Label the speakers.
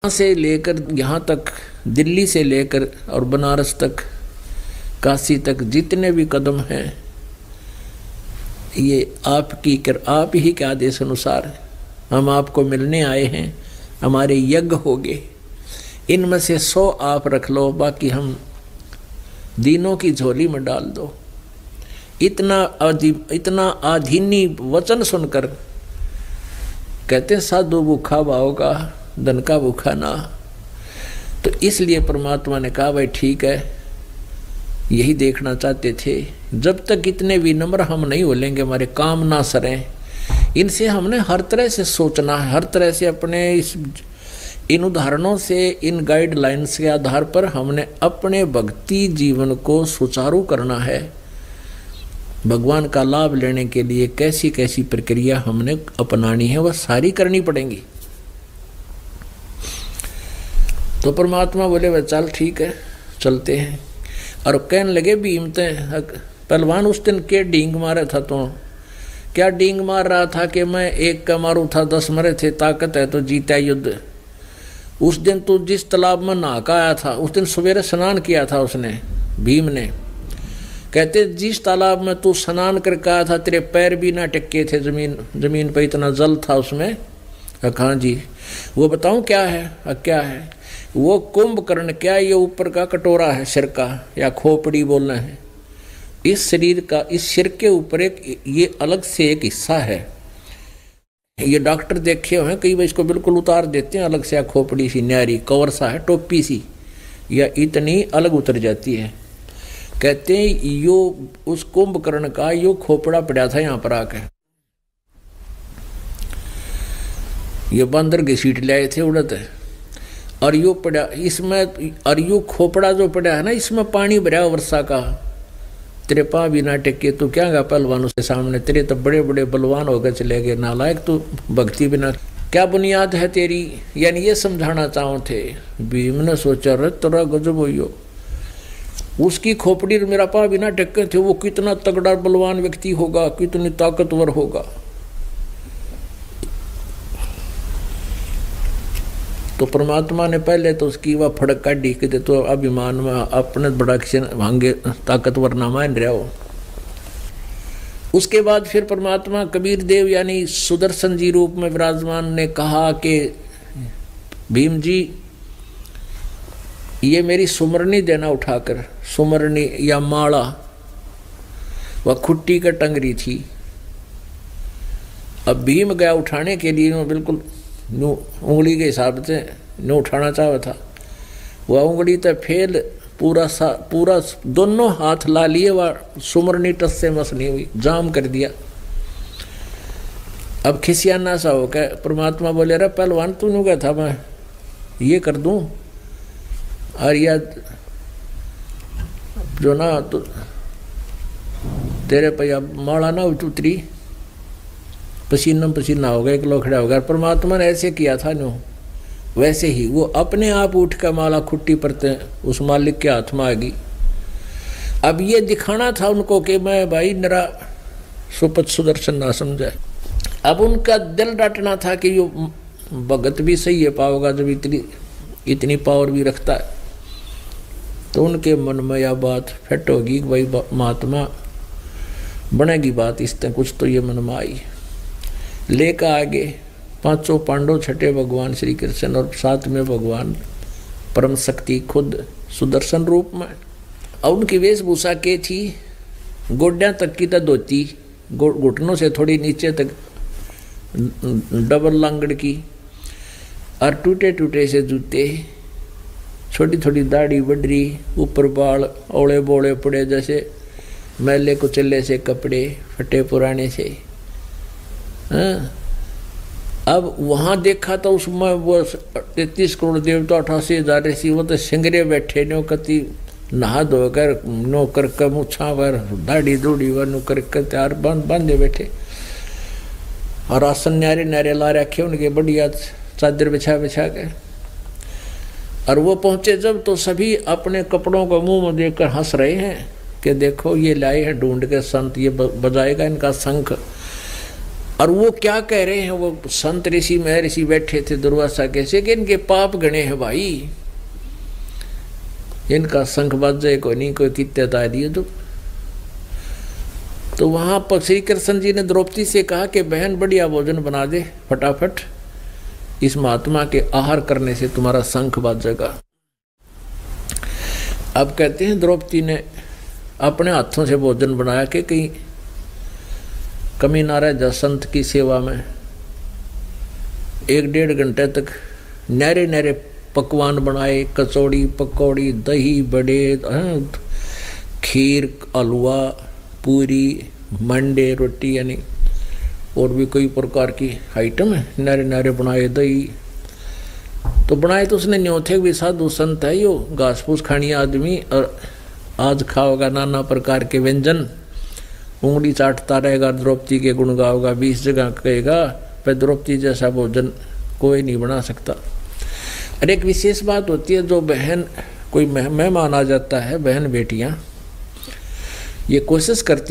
Speaker 1: से लेकर यहाँ तक, दिल्ली से लेकर और बनारस तक, काशी तक जितने भी कदम हैं, ये आप ही के आदेश अनुसार हम आपको मिलने आए हैं। हमारे यज्ञ हो गए, इनमें से 100 आप रख लो, बाकी हम दीनों की झोली में डाल दो। इतना आधीनी वचन सुनकर कहते साधु भूखा भाओगा, धन का भूखा ना। तो इसलिए परमात्मा ने कहा भाई ठीक है, यही देखना चाहते थे। जब तक इतने विनम्र हम नहीं बोलेंगे, हमारे काम ना सरें, इनसे हमने हर तरह से सोचना है, हर तरह से अपने इन उदाहरणों से, इन गाइडलाइंस के आधार पर हमने अपने भक्ति जीवन को सुचारू करना है। भगवान का लाभ लेने के लिए कैसी कैसी प्रक्रिया हमने अपनानी है, वह सारी करनी पड़ेंगी। तो परमात्मा बोले वह चल ठीक है, चलते हैं। और कहने लगे भीमते पहलवान उस दिन के डींग मारा था, तो क्या डींग मार रहा था कि मैं एक का मारू था 10 मरे थे, ताकत है तो जीता युद्ध। उस दिन तू जिस तालाब में नहा का आया था, उस दिन सवेरे स्नान किया था उसने, भीम ने। कहते जिस तालाब में तू स्नान करके आया था, तेरे पैर भी ना टिके थे जमीन पर, इतना जल था उसमें। हाँ जी, वो बताऊं क्या है? क्या है वो? कुंभकर्ण क्या ये ऊपर का कटोरा है सिर का, या खोपड़ी बोलना है, इस शरीर का, इस सिर के ऊपर एक ये अलग से एक हिस्सा है। ये डॉक्टर देखे हुए हैं कई बार, इसको बिल्कुल उतार देते हैं अलग से, खोपड़ी सी न्यारी कवर सा है, टोपी सी, या इतनी अलग उतर जाती है। कहते हैं यो उस कुंभकर्ण का यो खोपड़ा पड़ा था यहाँ पर आकर, ये बंदर घसीट लाए थे उड़त, और यो पड़ा इसमें, और यो खोपड़ा जो पड़ा है ना, इसमें पानी भरा वर्षा का। तेरे पा भी ना टेके, तू क्या गा पहलवान उसके सामने, तेरे तो बड़े बड़े बलवान होकर चले गए, नालायक तू, भक्ति बिना क्या बुनियाद है तेरी। यानी ये समझाना चाहो थे। भीम ने सोचा रे तोरा गजब हो, उसकी खोपड़ी मेरा पा बिना टेके थे, वो कितना तगड़ा बलवान व्यक्ति होगा, कितनी ताकतवर होगा। तो परमात्मा ने पहले तो उसकी वह फड़क काटी कि तो अभिमान में अपने बड़ा भांगे ताकतवर ना मान रहा हो। उसके बाद फिर परमात्मा कबीर देव यानी सुदर्शन जी रूप में विराजमान ने कहा कि भीम जी ये मेरी सुमरनी देना उठाकर, सुमरनी या माला, वह खुट्टी का टंगरी थी। अब भीम गया उठाने के लिए, बिल्कुल उंगली के हिसाब से न उठाना चाहा था, वह उंगली तो फेल, पूरा दोनों हाथ ला लिए, वह सुमरनी टस से मस नहीं हुई, जाम कर दिया। अब खिसियाना सा हो क्या, परमात्मा बोले रे पहलवान तूने क्या था, मैं ये कर दूं, और या जो ना तो तेरे पे माला ना उतरी, पसीना हो गया, एक लोखड़ा हो गया। परमात्मा ने ऐसे किया था नो, वैसे ही वो अपने आप उठ कर माला खुट्टी पर उस मालिक के हाथ में आ गई। अब ये दिखाना था उनको कि मैं भाई मेरा सुपथ सुदर्शन ना समझे। अब उनका दिल डांटना था कि यो भगत भी सही है पाओगा जब इतनी पावर भी रखता है। तो उनके मन में यह बात फिट होगी, भाई महात्मा बनेगी बात, इस तरह कुछ तो ये मन में आई। लेकर आगे 5 पांडव, छठे भगवान श्री कृष्ण, और 7वें भगवान परम शक्ति खुद सुदर्शन रूप में। और उनकी वेशभूषा के थी, गोड्या तक की तो धोती, घुटनों से थोड़ी नीचे तक डबल लांगड़ की, और टूटे टूटे से जूते, छोटी छोटी दाढ़ी बडरी, ऊपर बाल ओले बोले पड़े जैसे मैले कुचले से कपड़े, फटे पुराने से। हाँ। अब वहाँ देखा तो उसमें वो 33 करोड़ देवता, 88,000 ऋषि, वो तो सिंगरे बैठे नो, कति नहा धोकर नो कर मुछा पर दाढ़ी दूढ़ी वर नो कर तैयार बांधे बैठे, और आसन न्यारे न्यारे ला रखे उनके, बढ़िया चादर बिछा के। और वो पहुँचे जब, तो सभी अपने कपड़ों को मुंह में देखकर हंस रहे हैं कि देखो ये लाए हैं ढूंढ के संत, ये बजाएगा इनका शंख। और वो क्या कह रहे हैं, वो संत ऋषि महर्षि बैठे थे दुर्वासा कैसे कि इनके पाप गणे हैं भाई, इनका शंख बजे को नहीं कोई कित्ते ता दिए तो वहां पर श्री कृष्ण जी ने द्रौपदी से कहा कि बहन बढ़िया भोजन बना दे फटाफट, इस महात्मा के आहार करने से तुम्हारा शंख बजेगा। अब कहते हैं द्रौपदी ने अपने हाथों से भोजन बनाया कि कहीं कमी ना रह जा संत की सेवा में। 1-1.5 घंटे तक नहरे नहरे पकवान बनाए, कचौड़ी पकौड़ी दही बड़े खीर हलवा पूरी मंडे रोटी यानी और भी कई प्रकार की आइटम है, नहरे नहरे बनाए दही तो बनाए तो उसने न्यों थे भी साधु संत है यो घास फूस खानी आदमी और आज खाओगा नाना प्रकार के व्यंजन, उंगली चाटता रहेगा द्रौपदी के गुण गाओगा 20 जगह कहेगा, पर द्रौपदी जैसा भोजन कोई नहीं बना सकता। और एक विशेष बात होती है, जो बहन कोई मेहमान आ जाता है, बहन बेटियां ये कोशिश करती